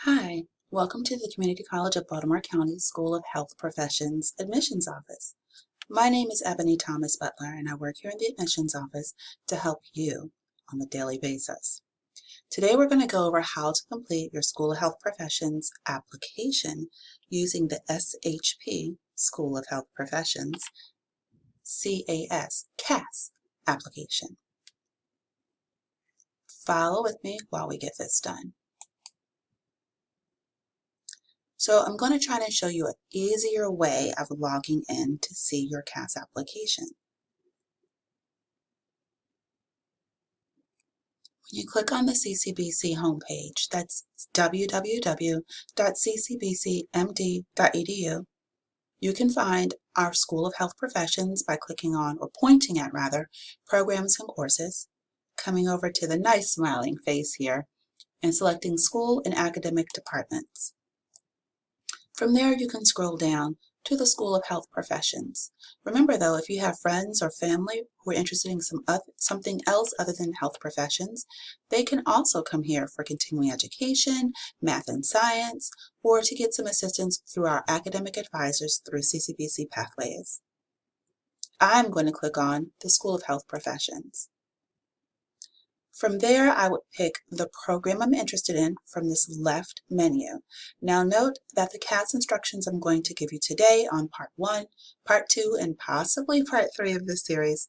Hi, welcome to the Community College of Baltimore County School of Health Professions Admissions Office. My name is Ebony Thomas Butler and I work here in the admissions office to help you on a daily basis. Today we're going to go over how to complete your School of Health Professions application using the SHP School of Health Professions CAS application. Follow with me while we get this done. So I'm going to try to show you an easier way of logging in to see your CAS application. When you click on the CCBC homepage, that's www.ccbcmd.edu, you can find our School of Health Professions by clicking on, or pointing at rather, Programs and Courses, coming over to the nice smiling face here, and selecting School and Academic Departments. From there, you can scroll down to the School of Health Professions. Remember though, if you have friends or family who are interested in something else other than health professions, they can also come here for continuing education, math and science, or to get some assistance through our academic advisors through CCBC Pathways. I'm going to click on the School of Health Professions. From there, I would pick the program I'm interested in from this left menu. Now note that the CAS instructions I'm going to give you today on Part 1, Part 2, and possibly Part 3 of this series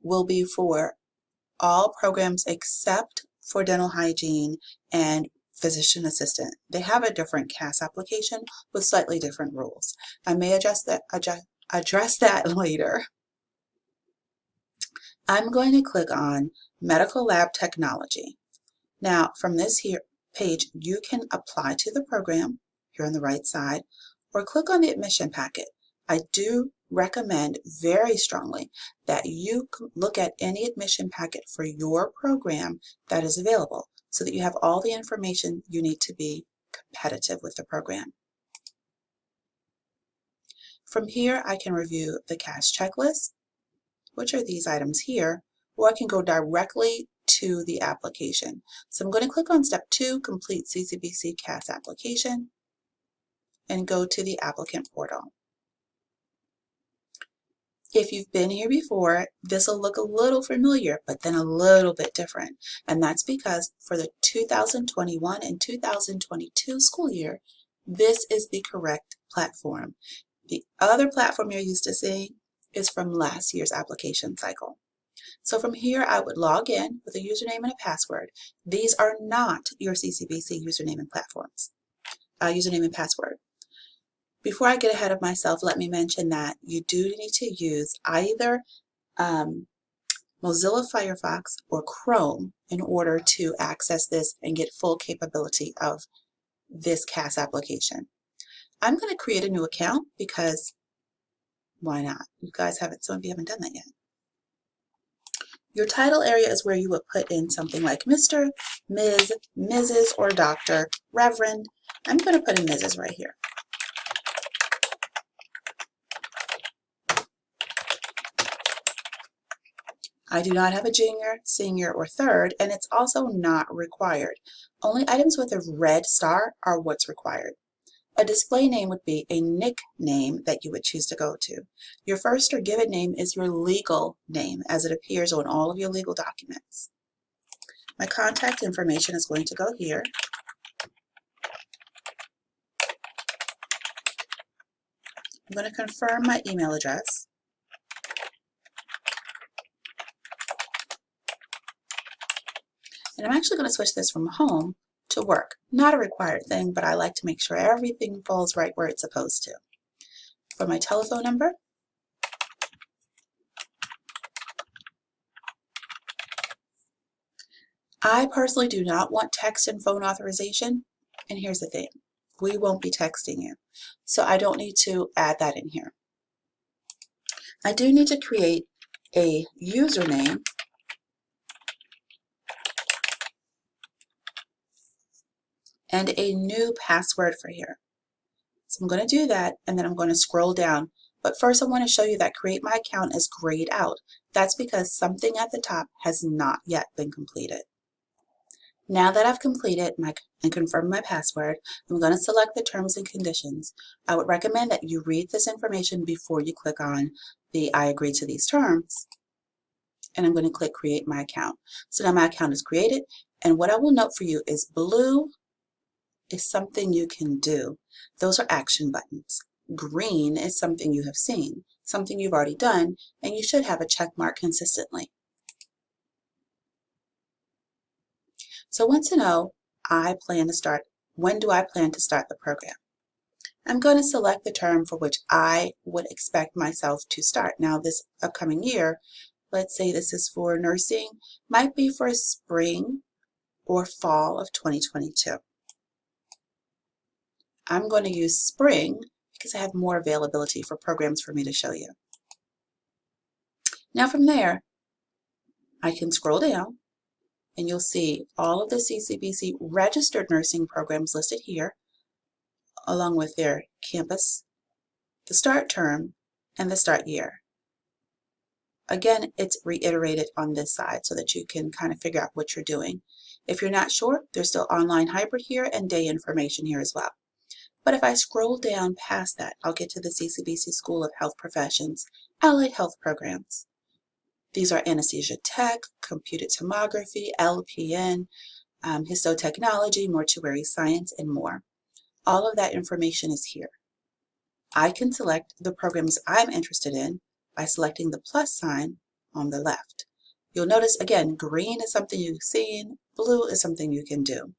will be for all programs except for dental hygiene and physician assistant. They have a different CAS application with slightly different rules. I may address that later. I'm going to click on Medical Lab Technology. Now, from this here page, you can apply to the program here on the right side, or click on the admission packet. I do recommend very strongly that you look at any admission packet for your program that is available so that you have all the information you need to be competitive with the program. From here, I can review the CAS checklist, which are these items here, or I can go directly to the application. So I'm going to click on Step 2, Complete CCBC CAS Application, and go to the Applicant Portal. If you've been here before, this will look a little familiar, but then a little bit different. And that's because for the 2021 and 2022 school year, this is the correct platform. The other platform you're used to seeing is from last year's application cycle. So from here, I would log in with a username and a password. These are not your CCBC username and password. Before I get ahead of myself, let me mention that you do need to use either Mozilla Firefox or Chrome in order to access this and get full capability of this CAS application. I'm going to create a new account because why not? Some of you haven't done that yet. Your title area is where you would put in something like Mr., Ms., Mrs., or Dr., Reverend. I'm going to put in Mrs. right here. I do not have a junior, senior, or third, and it's also not required. Only items with a red star are what's required. A display name would be a nickname that you would choose to go to. Your first or given name is your legal name as it appears on all of your legal documents. My contact information is going to go here. I'm going to confirm my email address. And I'm actually going to switch this from home to work. Not a required thing, but I like to make sure everything falls right where it's supposed to. For my telephone number, I personally do not want text and phone authorization, and here's the thing, we won't be texting you, so I don't need to add that in here. I do need to create a username and a new password for here. So I'm going to do that, and then I'm going to scroll down. But first I want to show you that Create My Account is grayed out. That's because something at the top has not yet been completed. Now that I've completed and confirmed my password, I'm going to select the terms and conditions. I would recommend that you read this information before you click on the I agree to these terms. And I'm going to click create my account. So now my account is created, and what I will note for you is blue is something you can do. Those are action buttons. Green is something you have seen, something you've already done, and you should have a check mark consistently. So once you know, when do I plan to start the program? I'm going to select the term for which I would expect myself to start. Now this upcoming year, let's say this is for nursing, might be for spring or fall of 2022. I'm going to use spring because I have more availability for programs for me to show you. Now from there, I can scroll down and you'll see all of the CCBC registered nursing programs listed here, along with their campus, the start term, and the start year. Again, it's reiterated on this side so that you can kind of figure out what you're doing. If you're not sure, there's still online hybrid here and day information here as well. But if I scroll down past that, I'll get to the CCBC School of Health Professions, Allied Health Programs. These are anesthesia tech, computed tomography, LPN, histotechnology, mortuary science, and more. All of that information is here. I can select the programs I'm interested in by selecting the plus sign on the left. You'll notice, again, green is something you've seen, blue is something you can do.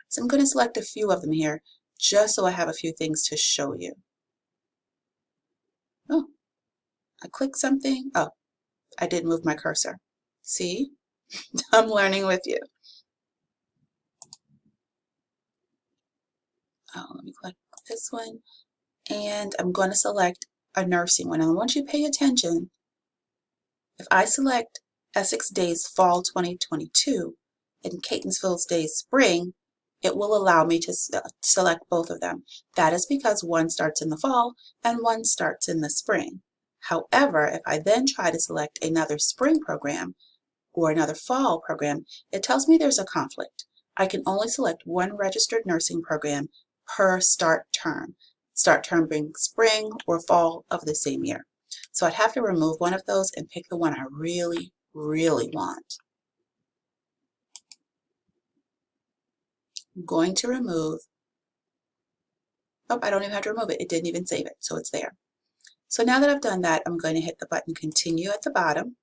So I'm going to select a few of them here, just so I have a few things to show you. Oh, I clicked something. Oh, I did move my cursor. See? I'm learning with you. Oh, let me click this one. And I'm going to select a nursing one. And I want you to pay attention. If I select Essex Days Fall 2022 and Catonsville Days Spring, it will allow me to select both of them. That is because one starts in the fall and one starts in the spring. However, if I then try to select another spring program or another fall program, it tells me there's a conflict. I can only select one registered nursing program per start term. Start term being spring or fall of the same year. So I'd have to remove one of those and pick the one I really, really want. I'm going to remove, oh, I don't even have to remove it. It didn't even save it, so it's there. So now that I've done that, I'm going to hit the button Continue at the bottom.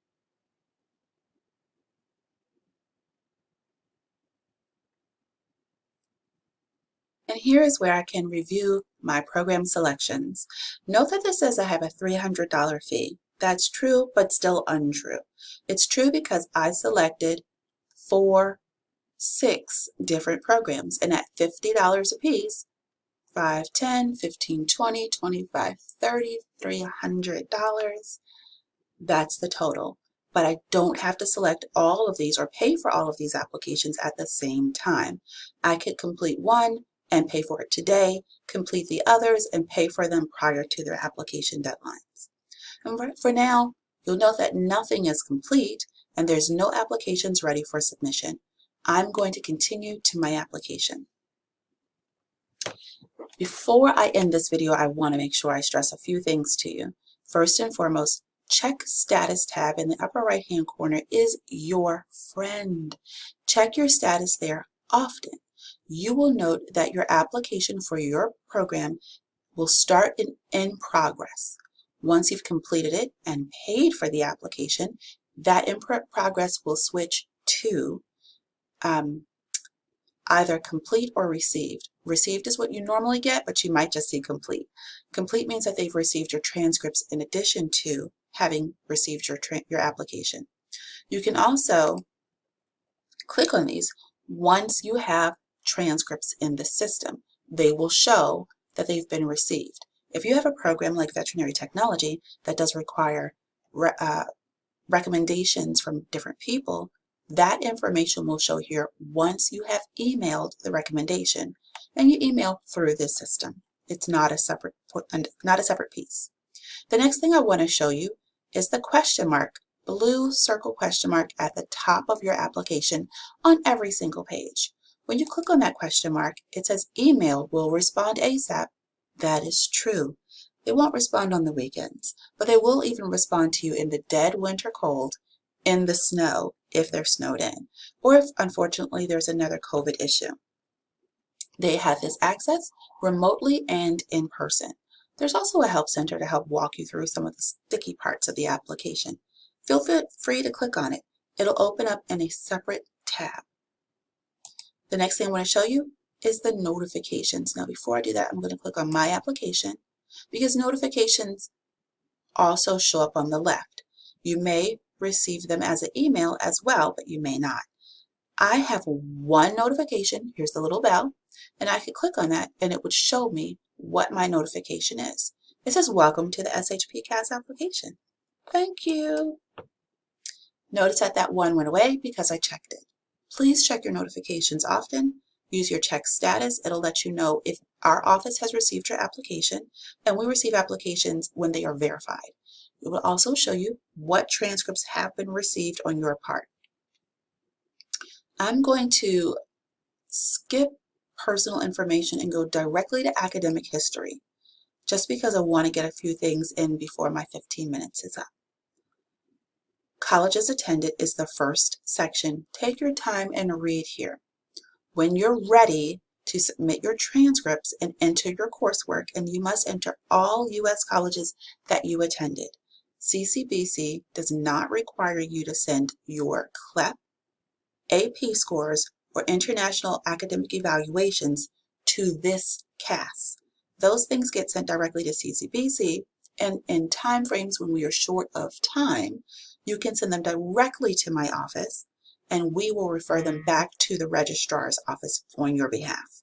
And here is where I can review my program selections. Note that this says I have a $300 fee. That's true, but still untrue. It's true because I selected 6 different programs, and at $50 a piece, $5, $10, $15, $20, $25, $30, $300, that's the total. But I don't have to select all of these or pay for all of these applications at the same time. I could complete one and pay for it today, complete the others and pay for them prior to their application deadlines. And for now, you'll note that nothing is complete and there's no applications ready for submission. I'm going to continue to my application. Before I end this video, I want to make sure I stress a few things to you. First and foremost, check status tab in the upper right hand corner is your friend. Check your status there often. You will note that your application for your program will start in progress. Once you've completed it and paid for the application, that in progress will switch to either complete or received. Received is what you normally get, but you might just see complete. Complete means that they've received your transcripts in addition to having received your application. You can also click on these once you have transcripts in the system. They will show that they've been received. If you have a program like veterinary technology that does require recommendations from different people, that information will show here once you have emailed the recommendation and you email through this system. It's not a separate piece. The next thing I want to show you is the question mark blue circle question mark at the top of your application on every single page. When you click on that question mark, it says email will respond ASAP. That is true. They won't respond on the weekends, but they will even respond to you in the dead winter cold, in the snow, if they're snowed in, or if unfortunately there's another COVID issue. They have this access remotely and in person. There's also a help center to help walk you through some of the sticky parts of the application. Feel free to click on it. It'll open up in a separate tab. The next thing I want to show you is the notifications. Now before I do that, I'm going to click on my application because notifications also show up on the left. You may receive them as an email as well, but you may not. I have one notification. Here's the little bell, and I could click on that and it would show me what my notification is. It says, welcome to the SHP CAS application. Thank you. Notice that one went away because I checked it. Please check your notifications often. Use your check status. It'll let you know if our office has received your application, and we receive applications when they are verified. It will also show you what transcripts have been received on your part. I'm going to skip personal information and go directly to academic history, just because I want to get a few things in before my 15 minutes is up. Colleges attended is the first section. Take your time and read here. When you're ready to submit your transcripts and enter your coursework, and you must enter all U.S. colleges that you attended. CCBC does not require you to send your CLEP, AP scores, or international academic evaluations to this CAS. Those things get sent directly to CCBC, and in time frames when we are short of time, you can send them directly to my office, and we will refer them back to the registrar's office on your behalf.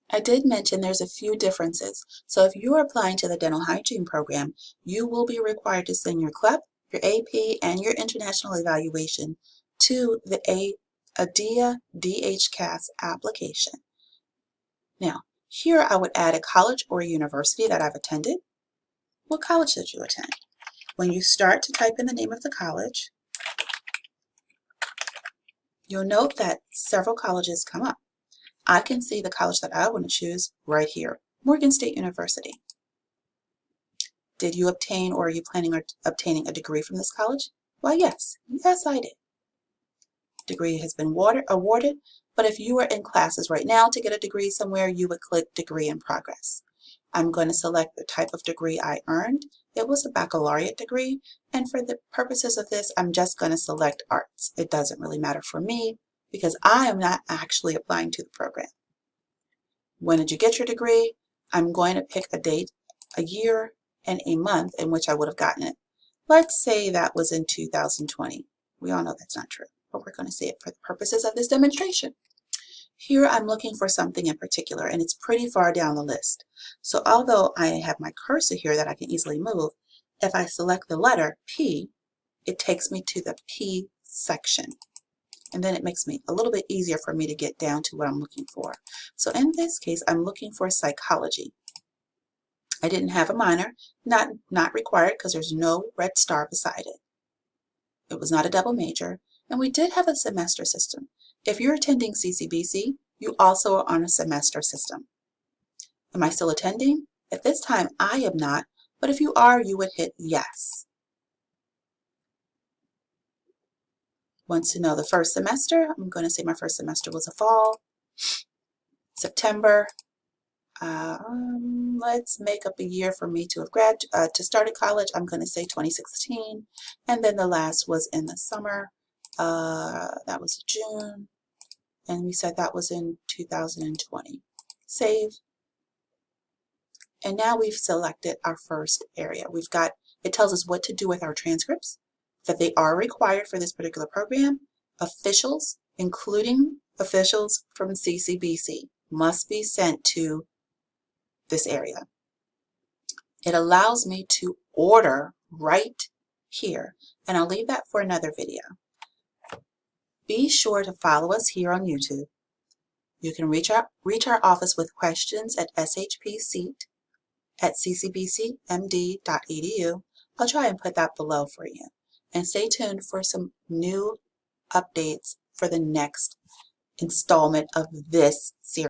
I did mention there's a few differences. So if you're applying to the dental hygiene program, you will be required to send your CLEP, your AP, and your international evaluation to the ADIA DHCAS application. Now, here I would add a college or a university that I've attended. What college did you attend? When you start to type in the name of the college, you'll note that several colleges come up. I can see the college that I want to choose right here, Morgan State University. Did you obtain, or are you planning on obtaining a degree from this college? Well, yes. Yes, I did. Degree has been awarded, but if you are in classes right now to get a degree somewhere, you would click Degree in Progress. I'm going to select the type of degree I earned. It was a baccalaureate degree, and for the purposes of this, I'm just going to select arts. It doesn't really matter for me because I am not actually applying to the program. When did you get your degree? I'm going to pick a date, a year, and a month in which I would have gotten it. Let's say that was in 2020. We all know that's not true, but we're going to say it for the purposes of this demonstration. Here I'm looking for something in particular, and it's pretty far down the list. So although I have my cursor here that I can easily move, if I select the letter P, it takes me to the P section. And then it makes me a little bit easier for me to get down to what I'm looking for. So in this case, I'm looking for psychology. I didn't have a minor, not required because there's no red star beside it. It was not a double major, and we did have a semester system. If you're attending CCBC, you also are on a semester system. Am I still attending? At this time, I am not, but if you are, you would hit yes. Wants to know the first semester. I'm going to say my first semester was a fall. September. Let's make up a year for me to have started college. I'm going to say 2016, and then the last was in the summer. That was June, and we said that was in 2020. Save. And now we've selected our first area. It tells us what to do with our transcripts, that they are required for this particular program. Officials, including officials from CCBC, must be sent to this area. It allows me to order right here, and I'll leave that for another video. Be sure to follow us here on YouTube. You can reach our office with questions at shpseat@ccbcmd.edu. I'll try and put that below for you. and stay tuned for some new updates for the next installment of this series.